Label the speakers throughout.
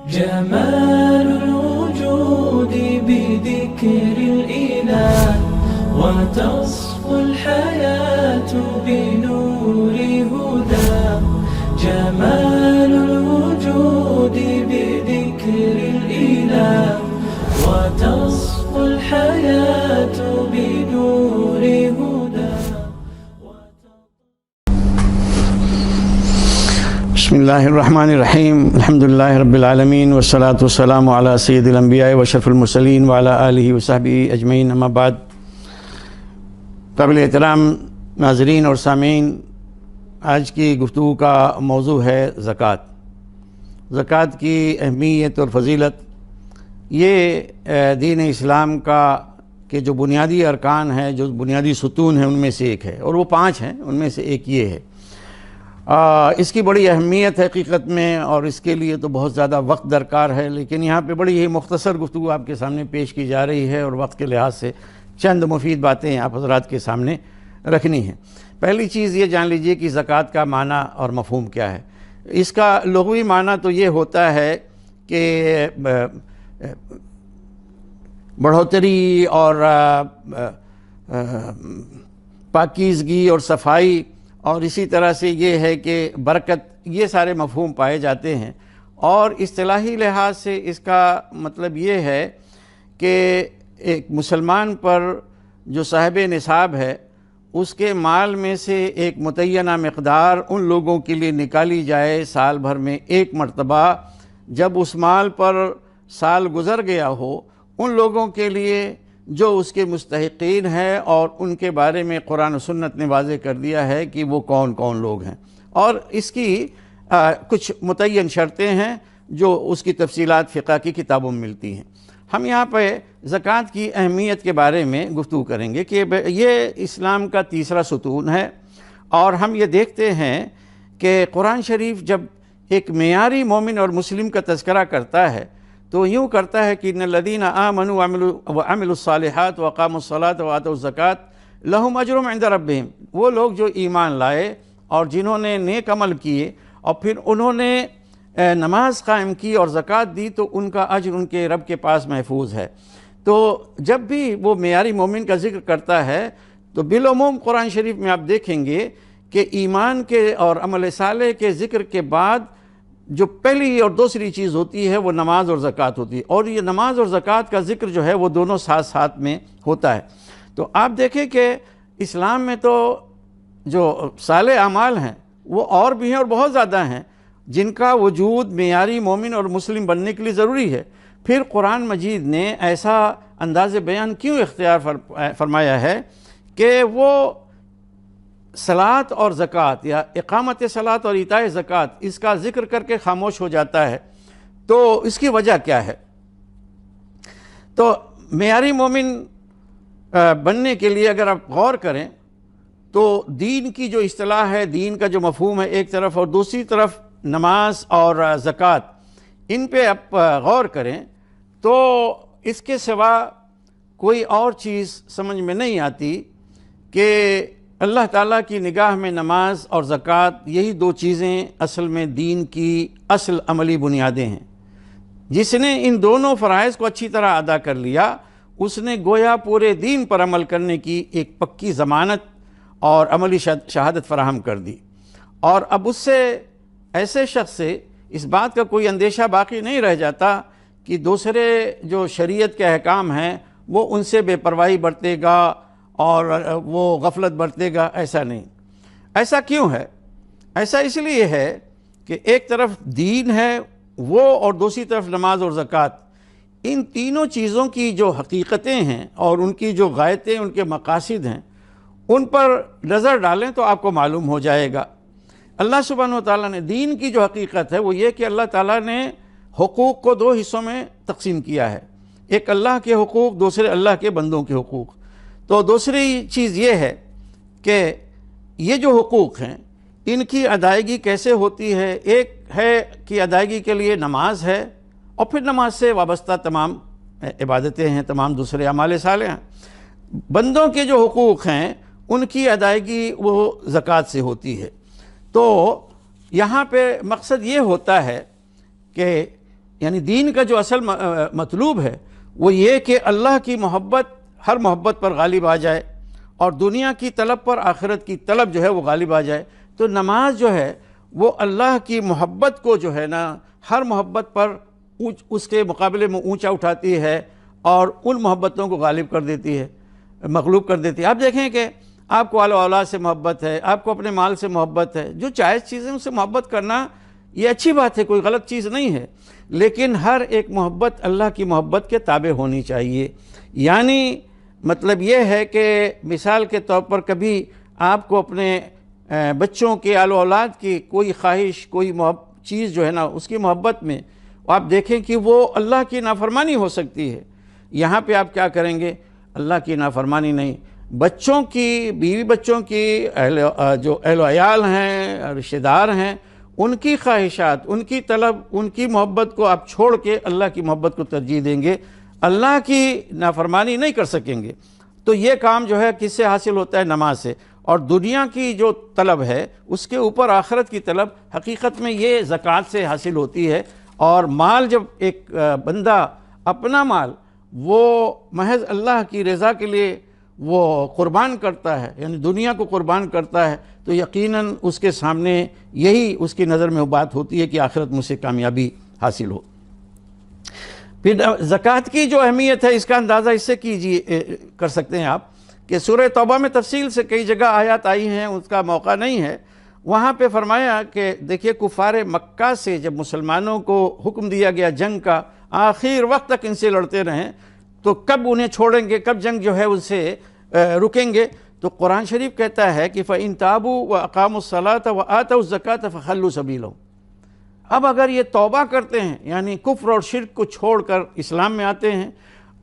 Speaker 1: جمال الوجود بذكر الإله وتصفو الحياة بنور هدى. جمال الوجود بذكر الإله وتصفو الحياة بنور هدى.
Speaker 2: بسم اللہ الرحمن الرحیم. الحمدللہ رب العالمین والصلاة والسلام علی سید الانبیاء واشرف المرسلین وعلی آلہ وصحبہ اجمعین. اما بعد، قابل احترام ناظرین اور سامعین، آج کی گفتگو کا موضوع ہے زکوٰۃ. زکوٰۃ کی اہمیت اور فضیلت یہ دین اسلام کا کہ جو بنیادی ارکان ہیں، جو بنیادی ستون ہیں، ان میں سے ایک ہے، اور وہ 5 ہیں، ان میں سے ایک یہ ہے. اس کی بڑی اہمیت ہے حقیقت میں، اور اس کے لیے تو بہت زیادہ وقت درکار ہے، لیکن یہاں پہ بڑی ہی مختصر گفتگو آپ کے سامنے پیش کی جا رہی ہے، اور وقت کے لحاظ سے چند مفید باتیں آپ حضرات کے سامنے رکھنی ہیں. پہلی چیز یہ جان لیجئے کہ زکوٰۃ کا معنی اور مفہوم کیا ہے. اس کا لغوی معنی تو یہ ہوتا ہے کہ بڑھوتری اور پاکیزگی اور صفائی، اور اسی طرح سے یہ ہے کہ برکت، یہ سارے مفہوم پائے جاتے ہیں. اور اصطلاحی لحاظ سے اس کا مطلب یہ ہے کہ ایک مسلمان پر جو صاحب نصاب ہے، اس کے مال میں سے ایک متعینہ مقدار ان لوگوں کے لیے نکالی جائے سال بھر میں ایک مرتبہ. جب اس مال پر سال گزر گیا ہو، ان لوگوں کے لیے جو اس کے مستحقین ہیں، اور ان کے بارے میں قرآن و سنت نے واضح کر دیا ہے کہ وہ کون کون لوگ ہیں، اور اس کی کچھ متعین شرطیں ہیں جو اس کی تفصیلات فقہ کی کتابوں میں ملتی ہیں. ہم یہاں پہ زکوٰۃ کی اہمیت کے بارے میں گفتگو کریں گے کہ یہ اسلام کا تیسرا ستون ہے. اور ہم یہ دیکھتے ہیں کہ قرآن شریف جب ایک معیاری مومن اور مسلم کا تذکرہ کرتا ہے تو یوں کرتا ہے کہ ان الذین آمنوا وعملوا الصالحات واقاموا الصلاۃ وآتوا الزکاۃ لہم اجر عند ربہم. وہ لوگ جو ایمان لائے اور جنہوں نے نیک عمل کیے اور پھر انہوں نے نماز قائم کی اور زکوٰۃ دی، تو ان کا اجر ان کے رب کے پاس محفوظ ہے. تو جب بھی وہ معیاری مومن کا ذکر کرتا ہے تو بالعموم قرآن شریف میں آپ دیکھیں گے کہ ایمان کے اور عمل صالح کے ذکر کے بعد جو پہلی اور دوسری چیز ہوتی ہے وہ نماز اور زکوٰۃ ہوتی ہے. اور یہ نماز اور زکوٰۃ کا ذکر جو ہے وہ دونوں ساتھ ساتھ میں ہوتا ہے. تو آپ دیکھیں کہ اسلام میں تو جو صالح اعمال ہیں وہ اور بھی ہیں اور بہت زیادہ ہیں، جن کا وجود معیاری مومن اور مسلم بننے کے لیے ضروری ہے. پھر قرآن مجید نے ایسا انداز بیان کیوں اختیار فرمایا ہے کہ وہ صلاۃ اور زکوٰۃ یا اقامت صلاۃ اور ایتاء زکوٰۃ اس کا ذکر کر کے خاموش ہو جاتا ہے؟ تو اس کی وجہ کیا ہے؟ تو معیاری مومن بننے کے لیے اگر آپ غور کریں تو دین کی جو اصطلاح ہے، دین کا جو مفہوم ہے ایک طرف، اور دوسری طرف نماز اور زکوٰۃ، ان پہ آپ غور کریں تو اس کے سوا کوئی اور چیز سمجھ میں نہیں آتی کہ اللہ تعالیٰ کی نگاہ میں نماز اور زکوٰۃ یہی 2 چیزیں اصل میں دین کی اصل عملی بنیادیں ہیں. جس نے ان دونوں فرائض کو اچھی طرح ادا کر لیا، اس نے گویا پورے دین پر عمل کرنے کی ایک پکی ضمانت اور عملی شہادت فراہم کر دی. اور اب اس سے ایسے شخص سے اس بات کا کوئی اندیشہ باقی نہیں رہ جاتا کہ دوسرے جو شریعت کے احکام ہیں وہ ان سے بے پرواہی برتے گا اور وہ غفلت برتے گا. ایسا نہیں. ایسا کیوں ہے؟ ایسا اس لیے ہے کہ ایک طرف دین ہے وہ، اور دوسری طرف نماز اور زکوٰۃ. ان تینوں چیزوں کی جو حقیقتیں ہیں اور ان کی جو غایتیں، ان کے مقاصد ہیں، ان پر نظر ڈالیں تو آپ کو معلوم ہو جائے گا. اللہ سبحانہ و تعالیٰ نے دین کی جو حقیقت ہے وہ یہ کہ اللہ تعالیٰ نے حقوق کو 2 حصوں میں تقسیم کیا ہے. ایک اللہ کے حقوق، دوسرے اللہ کے بندوں کے حقوق. تو دوسری چیز یہ ہے کہ یہ جو حقوق ہیں ان کی ادائیگی کیسے ہوتی ہے. ایک ہے کہ ادائیگی کے لیے نماز ہے، اور پھر نماز سے وابستہ تمام عبادتیں ہیں، تمام دوسرے اعمال صالح ہیں. بندوں کے جو حقوق ہیں ان کی ادائیگی وہ زکوٰۃ سے ہوتی ہے. تو یہاں پہ مقصد یہ ہوتا ہے کہ یعنی دین کا جو اصل مطلوب ہے وہ یہ کہ اللہ کی محبت ہر محبت پر غالب آ جائے اور دنیا کی طلب پر آخرت کی طلب جو ہے وہ غالب آ جائے. تو نماز جو ہے وہ اللہ کی محبت کو جو ہے نا ہر محبت پر اس کے مقابلے میں اونچا اٹھاتی ہے اور ان محبتوں کو غالب کر دیتی ہے، مغلوب کر دیتی ہے. آپ دیکھیں کہ آپ کو اولاد سے محبت ہے، آپ کو اپنے مال سے محبت ہے، جو جائز چیزیں ان سے محبت کرنا یہ اچھی بات ہے، کوئی غلط چیز نہیں ہے، لیکن ہر ایک محبت اللہ کی محبت کے تابع ہونی چاہیے. یعنی مطلب یہ ہے کہ مثال کے طور پر کبھی آپ کو اپنے بچوں کے اولاد کی کوئی خواہش، کوئی چیز جو ہے نا اس کی محبت میں آپ دیکھیں کہ وہ اللہ کی نافرمانی ہو سکتی ہے. یہاں پہ آپ کیا کریں گے؟ اللہ کی نافرمانی نہیں، بچوں کی، بیوی بچوں کی، جو اہل و عیال ہیں، رشتہ دار ہیں، ان کی خواہشات، ان کی طلب، ان کی محبت کو آپ چھوڑ کے اللہ کی محبت کو ترجیح دیں گے، اللہ کی نافرمانی نہیں کر سکیں گے. تو یہ کام جو ہے کس سے حاصل ہوتا ہے؟ نماز سے. اور دنیا کی جو طلب ہے اس کے اوپر آخرت کی طلب حقیقت میں یہ زکوٰۃ سے حاصل ہوتی ہے. اور مال جب ایک بندہ اپنا مال وہ محض اللہ کی رضا کے لیے وہ قربان کرتا ہے، یعنی دنیا کو قربان کرتا ہے، تو یقیناً اس کے سامنے یہی اس کی نظر میں بات ہوتی ہے کہ آخرت مجھ سے کامیابی حاصل ہو. پھر زکوٰۃ کی جو اہمیت ہے اس کا اندازہ اس سے کر سکتے ہیں آپ کہ سورہ توبہ میں تفصیل سے کئی جگہ آیات آئی ہیں، اس کا موقع نہیں ہے. وہاں پہ فرمایا کہ دیکھیے کفار مکہ سے جب مسلمانوں کو حکم دیا گیا جنگ کا، آخر وقت تک ان سے لڑتے رہیں، تو کب انہیں چھوڑیں گے، کب جنگ جو ہے ان سے رکیں گے؟ تو قرآن شریف کہتا ہے کہ فَإِن تَابُوا وَأَقَامُوا الصَّلَاةَ وَآتَوُا الزَّكَاةَ فَخَلُّوا سَبِيلَهُمْ. اب اگر یہ توبہ کرتے ہیں، یعنی کفر اور شرک کو چھوڑ کر اسلام میں آتے ہیں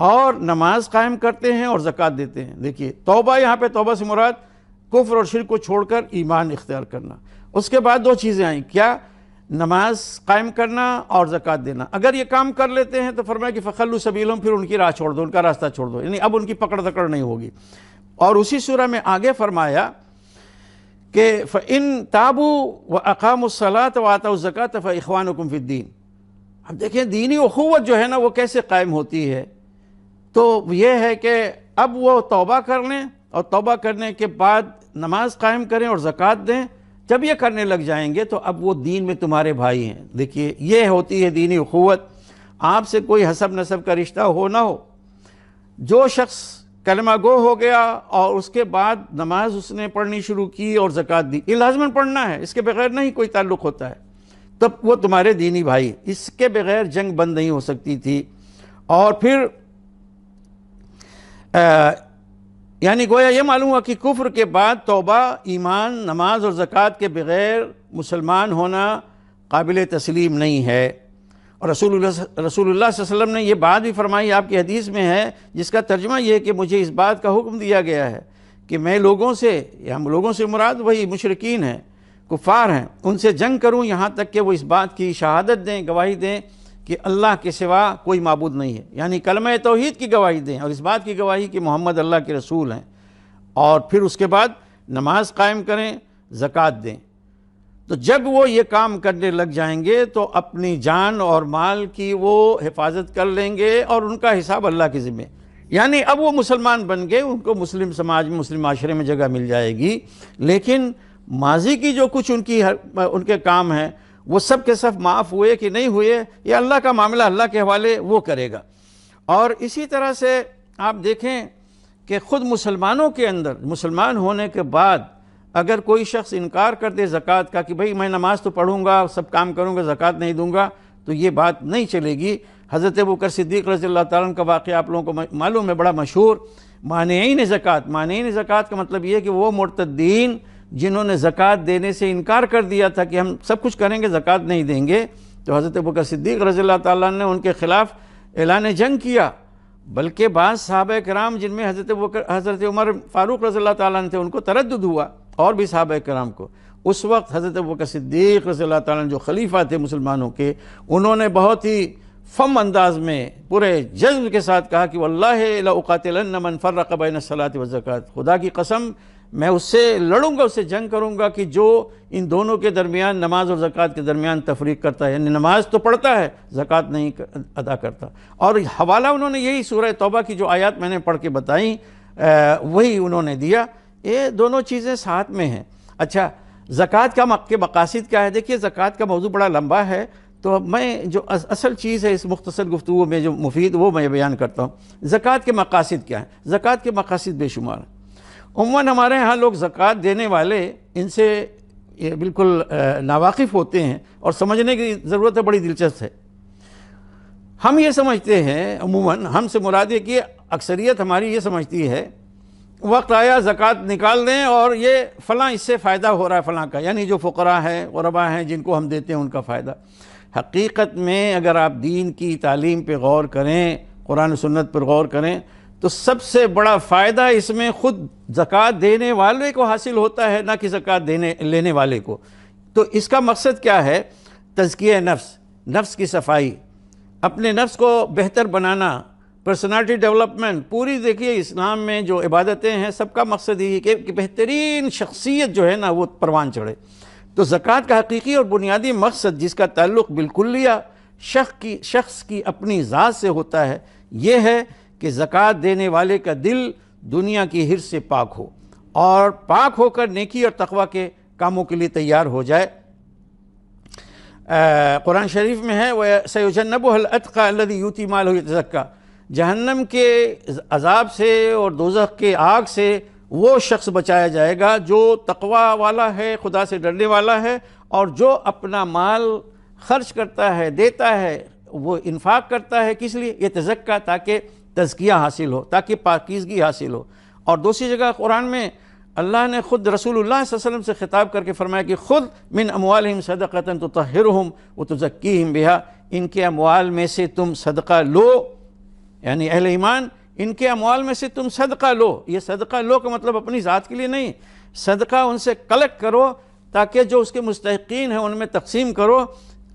Speaker 2: اور نماز قائم کرتے ہیں اور زکوٰۃ دیتے ہیں. دیکھیے توبہ، یہاں پہ توبہ سے مراد کفر اور شرک کو چھوڑ کر ایمان اختیار کرنا. اس کے بعد دو چیزیں آئیں، کیا؟ نماز قائم کرنا اور زکوٰۃ دینا. اگر یہ کام کر لیتے ہیں تو فرمایا کہ فخلوا سبیلہم، پھر ان کی راہ چھوڑ دو، ان کا راستہ چھوڑ دو، یعنی اب ان کی پکڑ دکڑ نہیں ہوگی. اور اسی سورہ میں آگے فرمایا کہ فَإِن تَابُوا وَأَقَامُوا الصَّلَاةَ وَآتَوُا الزَّكَاةَ فَإِخْوَانُكُمْ فِي الدِّينِ. اب دیکھیں دینی اخوت جو ہے نا وہ کیسے قائم ہوتی ہے. تو یہ ہے کہ اب وہ توبہ کر لیں اور توبہ کرنے کے بعد نماز قائم کریں اور زکوٰۃ دیں. جب یہ کرنے لگ جائیں گے تو اب وہ دین میں تمہارے بھائی ہیں. دیکھیے یہ ہوتی ہے دینی اخوت. آپ سے کوئی حسب نسب کا رشتہ ہو نہ ہو، جو شخص کلمہ گو ہو گیا اور اس کے بعد نماز اس نے پڑھنی شروع کی اور زکوٰۃ دی، یہ لازماً پڑھنا ہے، اس کے بغیر نہیں کوئی تعلق ہوتا ہے، تب وہ تمہارے دینی بھائی. اس کے بغیر جنگ بند نہیں ہو سکتی تھی. اور پھر یعنی گویا یہ معلوم ہوا کہ کفر کے بعد توبہ، ایمان، نماز اور زکوٰۃ کے بغیر مسلمان ہونا قابل تسلیم نہیں ہے. اور رسول اللہ صلی اللہ علیہ وسلم نے یہ بات بھی فرمائی، آپ کی حدیث میں ہے، جس کا ترجمہ یہ ہے کہ مجھے اس بات کا حکم دیا گیا ہے کہ میں لوگوں سے، یا لوگوں سے مراد وہی مشرکین ہیں، کفار ہیں، ان سے جنگ کروں یہاں تک کہ وہ اس بات کی شہادت دیں، گواہی دیں کہ اللہ کے سوا کوئی معبود نہیں ہے، یعنی کلمہ توحید کی گواہی دیں اور اس بات کی گواہی کہ محمد اللہ کے رسول ہیں. اور پھر اس کے بعد نماز قائم کریں، زکوٰۃ دیں. تو جب وہ یہ کام کرنے لگ جائیں گے تو اپنی جان اور مال کی وہ حفاظت کر لیں گے اور ان کا حساب اللہ کے ذمہ. یعنی اب وہ مسلمان بن گئے، ان کو مسلم سماج میں، مسلم معاشرے میں جگہ مل جائے گی. لیکن ماضی کی جو کچھ ان کے کام ہیں وہ سب کے سب معاف ہوئے کہ نہیں ہوئے، یہ اللہ کا معاملہ، اللہ کے حوالے وہ کرے گا. اور اسی طرح سے آپ دیکھیں کہ خود مسلمانوں کے اندر، مسلمان ہونے کے بعد اگر کوئی شخص انکار کر دے زکوٰۃ کا کہ بھئی میں نماز تو پڑھوں گا، سب کام کروں گا، زکوٰۃ نہیں دوں گا، تو یہ بات نہیں چلے گی. حضرت ابوبکر صدیق رضی اللہ تعالیٰ عنہ کا واقعہ آپ لوگوں کو معلوم ہے، بڑا مشہور. مانعین زکوٰۃ، مانعین زکوٰۃ کا مطلب یہ ہے کہ وہ مرتدین جنہوں نے زکوٰۃ دینے سے انکار کر دیا تھا کہ ہم سب کچھ کریں گے، زکوٰۃ نہیں دیں گے، تو حضرت ابوبکر صدیق رضی اللہ تعالیٰ عنہ نے ان کے خلاف اعلان جنگ کیا. بلکہ بعض صحابہ کرام جن میں حضرت عمر فاروق رضی اللہ تعالیٰ عنہ تھے، ان کو تردد ہوا، اور بھی صحابہ کرام کو. اس وقت حضرت ابوبکر صدیق رضی اللہ تعالیٰ عنہ جو خلیفہ تھے مسلمانوں کے، انہوں نے بہت ہی فم انداز میں پورے جذب کے ساتھ کہا کہ واللہ لاقاتلن من فرق بین الصلاۃ والزکوٰۃ، خدا کی قسم میں اس سے لڑوں گا، اس سے جنگ کروں گا کہ جو ان دونوں کے درمیان، نماز اور زکوٰۃ کے درمیان تفریق کرتا ہے، یعنی نماز تو پڑھتا ہے زکوٰۃ نہیں ادا کرتا۔ اور حوالہ انہوں نے یہی سورہ توبہ کی جو آیات میں نے پڑھ کے بتائیں وہی انہوں نے دیا۔ یہ دونوں چیزیں ساتھ میں ہیں۔ اچھا، زکوٰۃ کے مقاصد کیا ہے؟ دیکھیے زکوٰۃ کا موضوع بڑا لمبا ہے، تو میں جو اصل چیز ہے اس مختصر گفتگو میں جو مفید وہ میں بیان کرتا ہوں۔ زکوٰۃ کے مقاصد کیا ہیں؟ زکوٰۃ کے مقاصد بے شمار ہیں۔ عموماً ہمارے ہاں لوگ زکوٰۃ دینے والے ان سے یہ بالکل ناواقف ہوتے ہیں اور سمجھنے کی ضرورت ہے، بڑی دلچسپ ہے۔ ہم یہ سمجھتے ہیں، عموماً ہم سے مراد ہے کہ اکثریت ہماری یہ سمجھتی ہے وقت آیا زکوٰۃ نکال دیں اور یہ فلاں اس سے فائدہ ہو رہا ہے فلاں کا، یعنی جو فقراء ہیں، غرباء ہیں، جن کو ہم دیتے ہیں ان کا فائدہ۔ حقیقت میں اگر آپ دین کی تعلیم پہ غور کریں، قرآن و سنت پر غور کریں، تو سب سے بڑا فائدہ اس میں خود زکوٰۃ دینے والے کو حاصل ہوتا ہے، نہ کہ زکوٰۃ لینے والے کو۔ تو اس کا مقصد کیا ہے؟ تزکیہ نفس، نفس کی صفائی، اپنے نفس کو بہتر بنانا، پرسنالٹی ڈیولپمنٹ۔ پوری دیکھیے اسلام میں جو عبادتیں ہیں سب کا مقصد یہی ہے کہ بہترین شخصیت جو ہے نا وہ پروان چڑھے۔ تو زکوٰۃ کا حقیقی اور بنیادی مقصد، جس کا تعلق بالکلیہ شخص کی اپنی ذات سے ہوتا ہے، یہ ہے کہ زکوٰۃ دینے والے کا دل دنیا کی حرص سے پاک ہو اور پاک ہو کر نیکی اور تقوی کے کاموں کے لیے تیار ہو جائے۔ قرآن شریف میں ہے وَسَيُجَنَّبُهَا الْأَتْقَى الَّذِي يُؤْتِي مَالَهُ يَتَزَكَّىٰ، جہنم کے عذاب سے اور دوزخ کے آگ سے وہ شخص بچایا جائے گا جو تقوی والا ہے، خدا سے ڈرنے والا ہے، اور جو اپنا مال خرچ کرتا ہے، دیتا ہے، وہ انفاق کرتا ہے، کس لیے؟ یتزکیٰ، تاکہ تزکیہ حاصل ہو، تاکہ پاکیزگی حاصل ہو۔ اور دوسری جگہ قرآن میں اللہ نے خود رسول اللہ صلی اللہ علیہ وسلم سے خطاب کر کے فرمایا کہ خود من اموالہم صدقۃ تطہرہم وتزکیہم بہا، ان کے اموال میں سے تم صدقہ لو، یعنی اہل ایمان ان کے اموال میں سے تم صدقہ لو۔ یہ صدقہ لو کا مطلب اپنی ذات کے لیے نہیں، صدقہ ان سے کلیکٹ کرو تاکہ جو اس کے مستحقین ہیں ان میں تقسیم کرو۔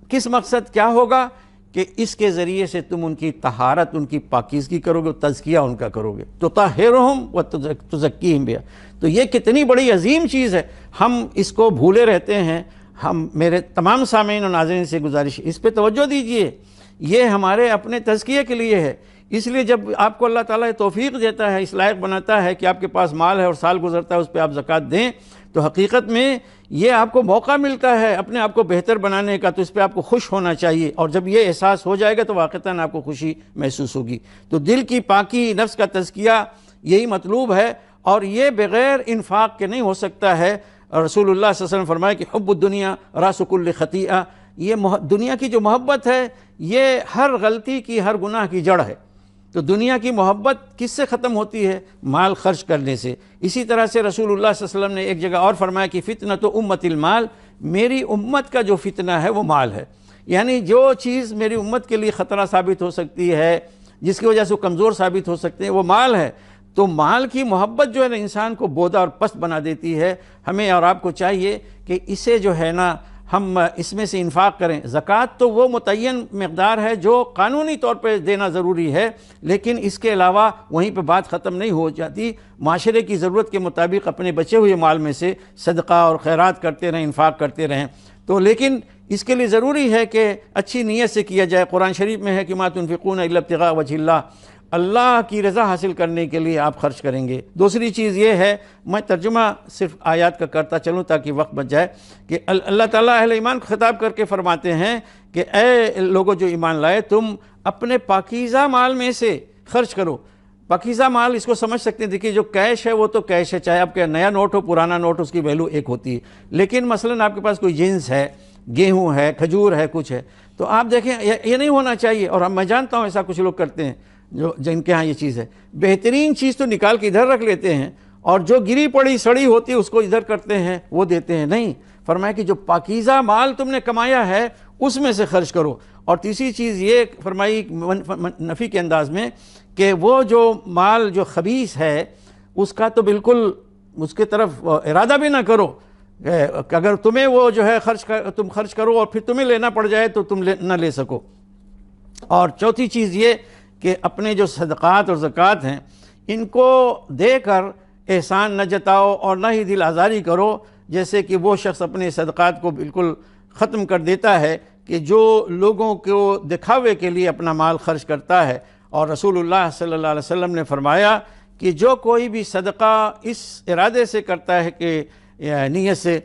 Speaker 2: کس مقصد کیا ہوگا؟ کہ اس کے ذریعے سے تم ان کی طہارت، ان کی پاکیزگی کرو گے، تزکیہ ان کا کرو گے، تطہرہم وتزکیہم بہا۔ تو یہ کتنی بڑی عظیم چیز ہے، ہم اس کو بھولے رہتے ہیں۔ میرے تمام سامعین و ناظرین سے گزارش ہے اس پہ توجہ دیجئے، یہ ہمارے اپنے تزکیے کے لیے ہے۔ اس لیے جب آپ کو اللہ تعالیٰ توفیق دیتا ہے، اس لائق بناتا ہے کہ آپ کے پاس مال ہے اور سال گزرتا ہے اس پہ آپ زکوٰۃ دیں، تو حقیقت میں یہ آپ کو موقع ملتا ہے اپنے آپ کو بہتر بنانے کا، تو اس پہ آپ کو خوش ہونا چاہیے، اور جب یہ احساس ہو جائے گا تو واقعتاً آپ کو خوشی محسوس ہوگی۔ تو دل کی پاکی، نفس کا تزکیہ یہی مطلوب ہے، اور یہ بغیر انفاق کے نہیں ہو سکتا ہے۔ رسول اللہ صلی اللہ علیہ وسلم فرمایا کہ حب الدنیا راس کل خطیئہ، یہ دنیا کی جو محبت ہے یہ ہر غلطی کی، ہر گناہ کی جڑ ہے۔ تو دنیا کی محبت کس سے ختم ہوتی ہے؟ مال خرچ کرنے سے۔ اسی طرح سے رسول اللہ صلی اللہ علیہ وسلم نے ایک جگہ اور فرمایا کہ فتنۃ امت المال، میری امت کا جو فتنہ ہے وہ مال ہے، یعنی جو چیز میری امت کے لیے خطرہ ثابت ہو سکتی ہے، جس کی وجہ سے وہ کمزور ثابت ہو سکتے ہیں، وہ مال ہے۔ تو مال کی محبت جو ہے نا انسان کو بودا اور پست بنا دیتی ہے۔ ہمیں اور آپ کو چاہیے کہ اسے جو ہے نا ہم اس میں سے انفاق کریں۔ زکوٰۃ تو وہ متعین مقدار ہے جو قانونی طور پہ دینا ضروری ہے، لیکن اس کے علاوہ وہیں پہ بات ختم نہیں ہو جاتی۔ معاشرے کی ضرورت کے مطابق اپنے بچے ہوئے مال میں سے صدقہ اور خیرات کرتے رہیں، انفاق کرتے رہیں۔ تو لیکن اس کے لیے ضروری ہے کہ اچھی نیت سے کیا جائے۔ قرآن شریف میں ہے کہ ما تنفقون الا ابتغاء وجہ اللہ، اللہ کی رضا حاصل کرنے کے لیے آپ خرچ کریں گے۔ دوسری چیز یہ ہے، میں ترجمہ صرف آیات کا کرتا چلوں تاکہ وقت بچ جائے، کہ اللہ تعالیٰ اہل ایمان کو خطاب کر کے فرماتے ہیں کہ اے لوگوں جو ایمان لائے، تم اپنے پاکیزہ مال میں سے خرچ کرو۔ پاکیزہ مال اس کو سمجھ سکتے ہیں، دیکھیے جو کیش ہے وہ تو کیش ہے، چاہے آپ کا نیا نوٹ ہو پرانا نوٹ، اس کی ویلیو ایک ہوتی ہے۔ لیکن مثلاً آپ کے پاس کوئی جنس ہے، گیہوں ہے، کھجور ہے، کچھ ہے، تو آپ دیکھیں یہ نہیں ہونا چاہیے۔ اور میں جانتا ہوں ایسا کچھ لوگ کرتے ہیں جو جن کے ہاں یہ چیز ہے، بہترین چیز تو نکال کے ادھر رکھ لیتے ہیں، اور جو گری پڑی سڑی ہوتی ہے اس کو ادھر کرتے ہیں، وہ دیتے ہیں۔ نہیں، فرمایا کہ جو پاکیزہ مال تم نے کمایا ہے اس میں سے خرچ کرو۔ اور تیسری چیز یہ فرمائی نفی کے انداز میں کہ وہ جو مال جو خبیث ہے اس کا تو بالکل اس کے طرف ارادہ بھی نہ کرو، کہ اگر تمہیں وہ جو ہے تم خرچ کرو اور پھر تمہیں لینا پڑ جائے تو تم نہ لے سکو۔ اور چوتھی چیز یہ کہ اپنے جو صدقات اور زکوٰۃ ہیں ان کو دے کر احسان نہ جتاؤ اور نہ ہی دل آزاری کرو جیسے کہ وہ شخص اپنے صدقات کو بالکل ختم کر دیتا ہے کہ جو لوگوں کو دکھاوے کے لیے اپنا مال خرچ کرتا ہے۔ اور رسول اللہ صلی اللہ علیہ وسلم نے فرمایا کہ جو کوئی بھی صدقہ اس ارادے سے کرتا ہے کہ نیت سے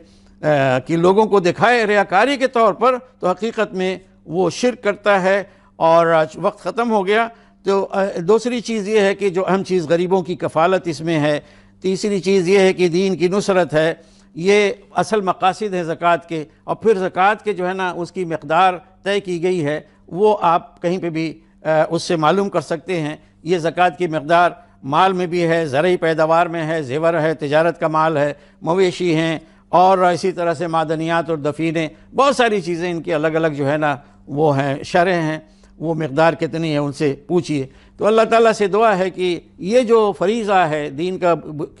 Speaker 2: کہ لوگوں کو دکھائے ریاکاری کے طور پر، تو حقیقت میں وہ شرک کرتا ہے۔ اور وقت ختم ہو گیا، تو دوسری چیز یہ ہے کہ جو اہم چیز غریبوں کی کفالت اس میں ہے۔ تیسری چیز یہ ہے کہ دین کی نصرت ہے، یہ اصل مقاصد ہے زکوٰۃ کے۔ اور پھر زکوٰۃ کے جو ہے نا اس کی مقدار طے کی گئی ہے، وہ آپ کہیں پہ بھی اس سے معلوم کر سکتے ہیں۔ یہ زکوٰۃ کی مقدار مال میں بھی ہے، زرعی پیداوار میں ہے، زیور ہے، تجارت کا مال ہے، مویشی ہیں، اور اسی طرح سے معدنیات اور دفینیں، بہت ساری چیزیں ان کی الگ الگ جو ہے نا وہ ہیں، شرح ہیں، وہ مقدار کتنی ہے ان سے پوچھیے۔ تو اللہ تعالیٰ سے دعا ہے کہ یہ جو فریضہ ہے، دین کا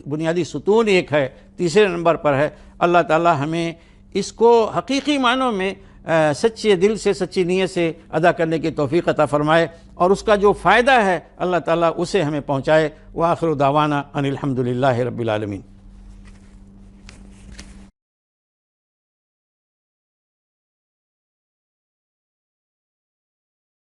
Speaker 2: بنیادی ستون ایک ہے، تیسرے نمبر پر ہے، اللہ تعالیٰ ہمیں اس کو حقیقی معنوں میں سچے دل سے، سچی نیت سے ادا کرنے کی توفیق عطا فرمائے، اور اس کا جو فائدہ ہے اللہ تعالیٰ اسے ہمیں پہنچائے۔ وآخر دعوانا ان الحمد للہ رب العالمین۔